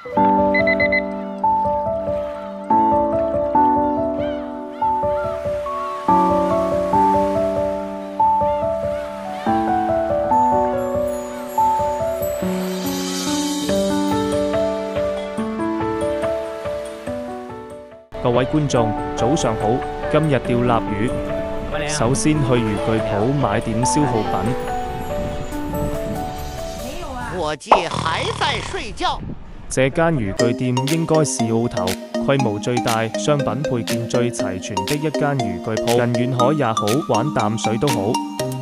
各位觀眾，早上好！今日釣臘魚，首先去漁具鋪買點消耗品。伙計還在睡覺。這間漁具店應該是澳頭規模最大、商品配件最齊全的一間漁具鋪。人遠海也好，玩淡水都好，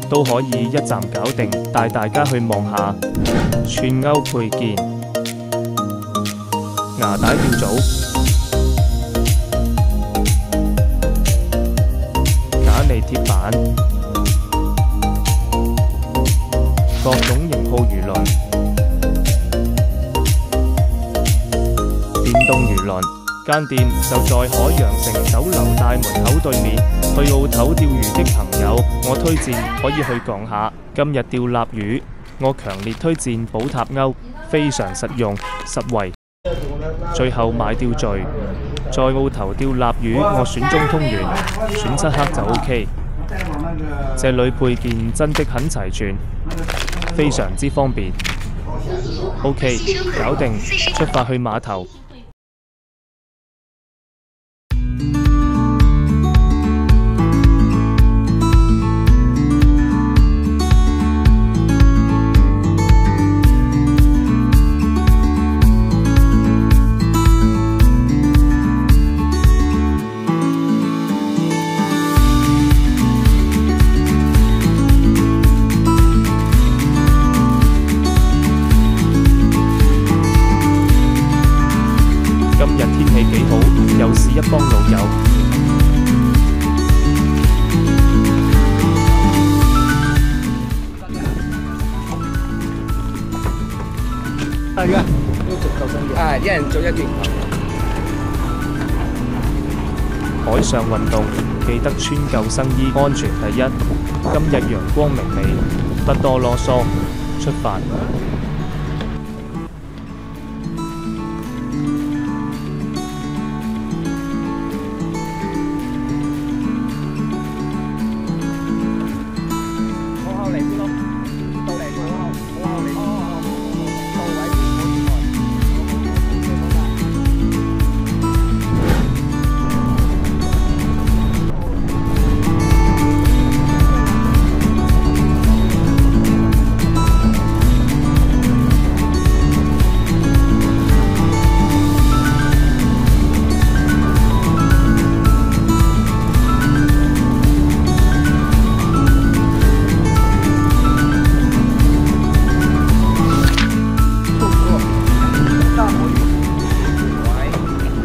都可以一站搞定。帶大家去望下串鈎配件、牙帶釣組、假利鐵板、各種型號魚輪、電動魚輪。間店就在海洋城酒樓大門口對面。去澳頭釣魚的朋友，我推薦可以去講下。今日釣臘魚，我強烈推薦寶塔鈎，非常實用實惠。最後買釣具，在澳頭釣臘魚，我選中通元，選漆黑就 OK。這裏配件真的很齊全，非常之方便。OK， 搞定，出發去碼頭。又是一幫老友。係啊，都做救生員。一人做一段。海上運動記得穿救生衣，安全第一。今日陽光明媚，不多囉嗦，出發。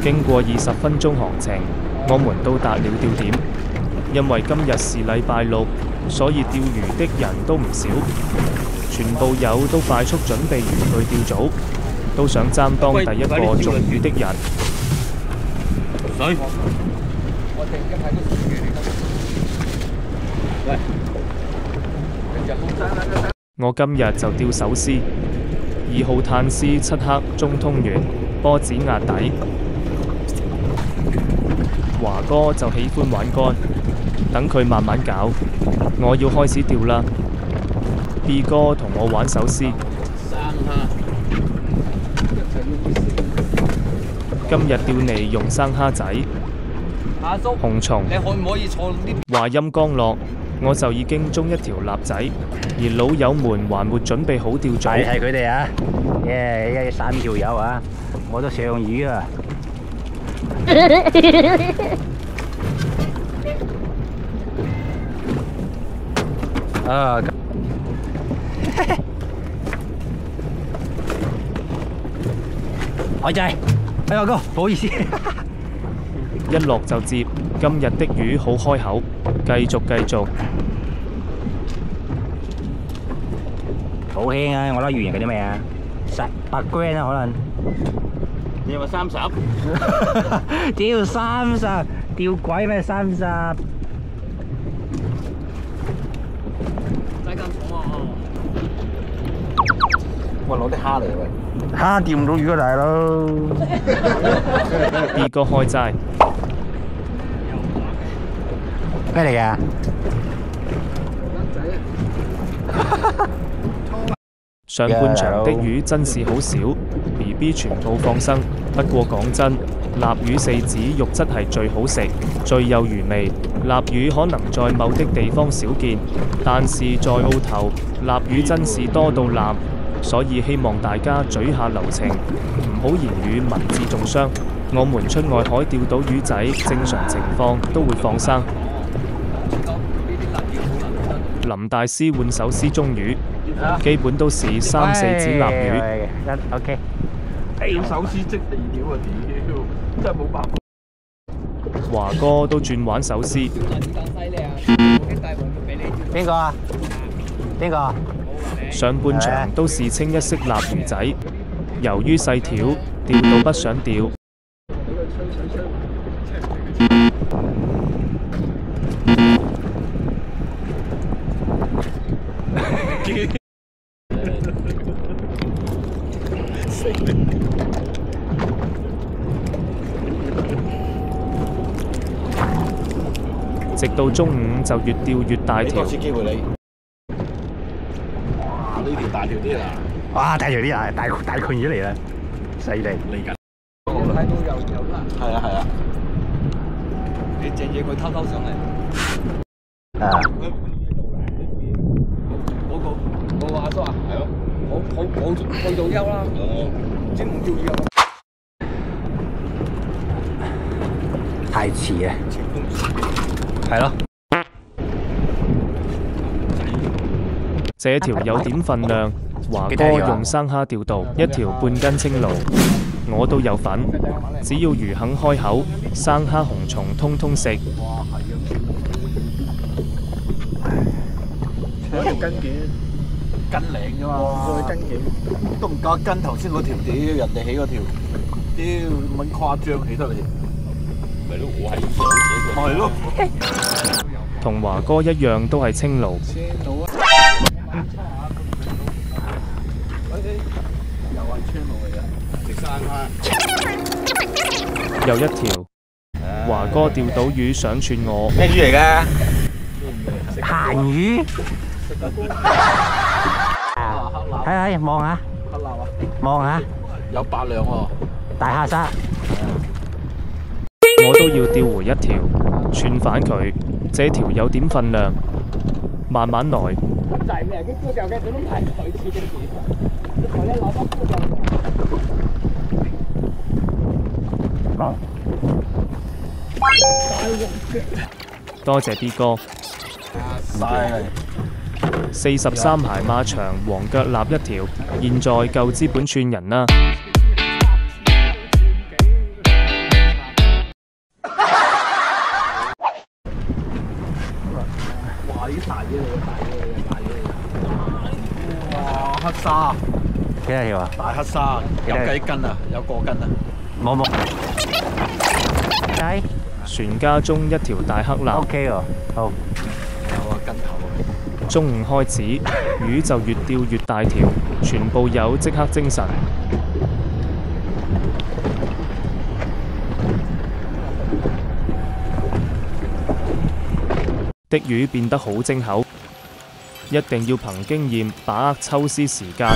經過20分鐘航程，我們到達了釣點。因為今日是禮拜六，所以釣魚的人都唔少，全部友都快速準備漁具釣組，都想擔當第一個中魚的人。水。我今日就釣手絲，2號碳絲漆黑中通元，波子壓底。華哥就喜歡玩竿，等佢慢慢搞。我要開始釣啦。B 哥同我玩手絲。今日釣嚟用生蝦仔、紅蟲。你可唔可以坐啲？話音剛落，我就已經中一條臘仔，而老友們還沒準備好釣組。係佢哋啊！一3條友啊，我都上魚啊！啊！海仔，哎呀哥，唔好意思。一落就接，今日的魚好開口，繼續。好輕啊！我攞魚型嗰啲咩啊？8 gram 啊，可能。你話30？屌30，釣鬼咩30？真咁重啊！我攞啲蝦嚟喂。蝦釣唔到魚啊，大佬。 B 哥開齋，咩嚟㗎？上半場的魚真是好少 ，BB 全部放生。不過講真，臘魚四指肉質係最好食，最有魚味。臘魚可能在某的地方少見，但是在澳頭，臘魚真是多到爛，所以希望大家嘴下留情，唔好言語文字中傷。我們出外海釣到魚仔，正常情況都會放生。林大師換手撕中魚，基本都是3、4指臘魚。OK。手撕即地料啊！屌，真係冇辦法。華哥都轉玩手撕。邊個啊？邊個？上半場都是清一色臘魚仔，由於細條，釣到不想釣。直到中午就越釣越大條。多次機會你。哇！呢條大條啲啊！哇！大條啲啊，大群魚嚟啦，犀利。嚟緊。睇到又啦。係啊係啊。你隻嘢佢偷偷上嚟。啊！嗰個阿叔啊，係咯，好去到休啦。唔知唔叫休。太遲啊！係咯。這條有點份量，華哥用生蝦釣到1條半斤青鱸，我都有份。只要魚肯開口，生蝦紅蟲通通食。一條斤幾？斤零啫嘛，斤幾都唔夠斤頭先嗰條屌，人哋起嗰條，屌咁誇張起得嚟。咪咯，我係係咯，同華哥一樣都係青鱸。又係青鱸嚟嘅，食生蝦。又一條，華哥釣到魚想串我。咩魚嚟㗎？鹹魚。係望下，黑腩啊！望下，有8兩喎。大蝦沙。我都要釣回1條，串返佢。這條有點份量，慢慢來。多謝 B 哥。43鞋馬場黃腳臘1條，現在夠資本串人啦。哇！啲大嘢嚟嘅，大嘢嚟嘅。哇！黑沙幾多條啊？大黑沙有幾斤啊？有個斤啊？冇。雞。船家中1條大黑臘。OK 喎，好。有個斤頭。中午開始，魚就越釣越大條，全部有即刻精神。的魚變得好精口，一定要憑經驗把握抽絲時間。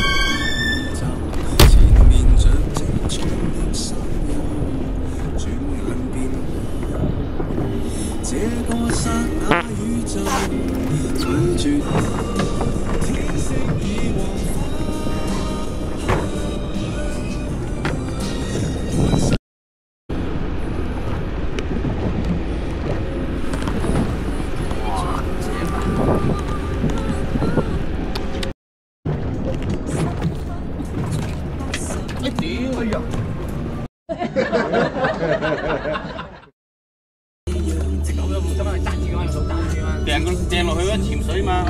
掟落去嗰潛水嘛，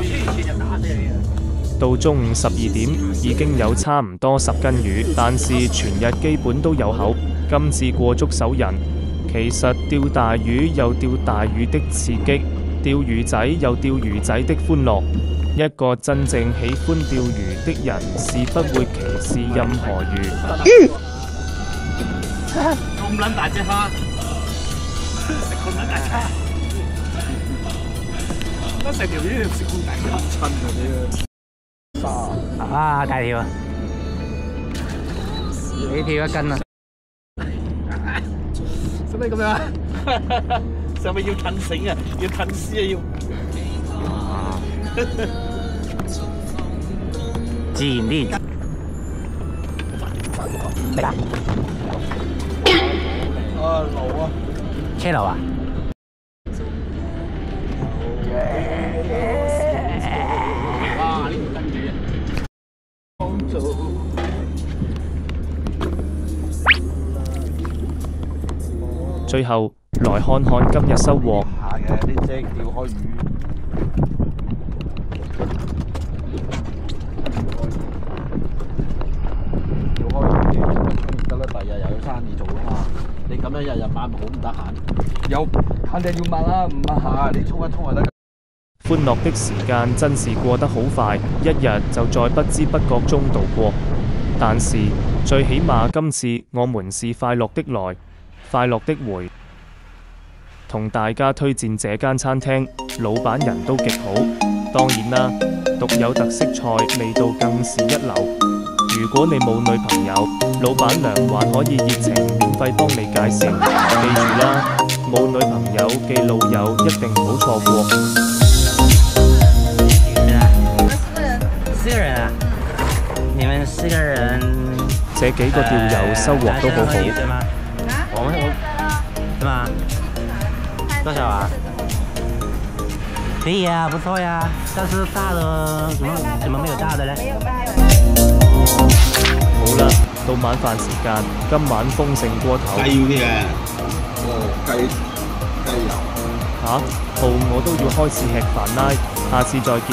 到中午12點，已經有差唔多10斤魚，但是全日基本都有口。今次過足手人，其實釣大魚有釣大魚的刺激，釣魚仔有釣魚仔的歡樂。一個真正喜歡釣魚的人是不會歧視任何魚。咁撚大隻蝦，食咁撚大隻蝦，得成條魚食咁大隻，親啊你啊，大條啊！幾條一斤啊？使唔使咁樣啊？使咪要褪繩啊？要褪絲啊要。自然啲。嚟啦！啊路啊！車流啊！哇！呢條跟住最後來看看今日收穫。下嘅啲隻釣開魚。得啦，第日又有生意做啊嘛！你咁樣日日抹好唔得閒，有肯定要抹啦，唔抹下你沖一沖就得。歡樂的時間真是過得好快，一日就在不知不覺中度過。但是最起碼今次我們是快樂的來，快樂的回。同大家推薦這間餐廳，老闆人都極好。當然啦，獨有特色菜味道更是一流。如果你冇女朋友，老闆娘還可以熱情免費幫你介紹。記住啦，冇女朋友嘅老友一定唔好錯過。四個人啊！你們四個人，這幾個釣友收穫都好好。對嗎？對嗎？多少啊？可以啊，不錯呀。但是大的怎麼沒有大的呢？好啦，到晚飯時間，今晚豐盛過頭。雞要啲嘅。雞油。嚇，到我都要開始吃飯啦，下次再見。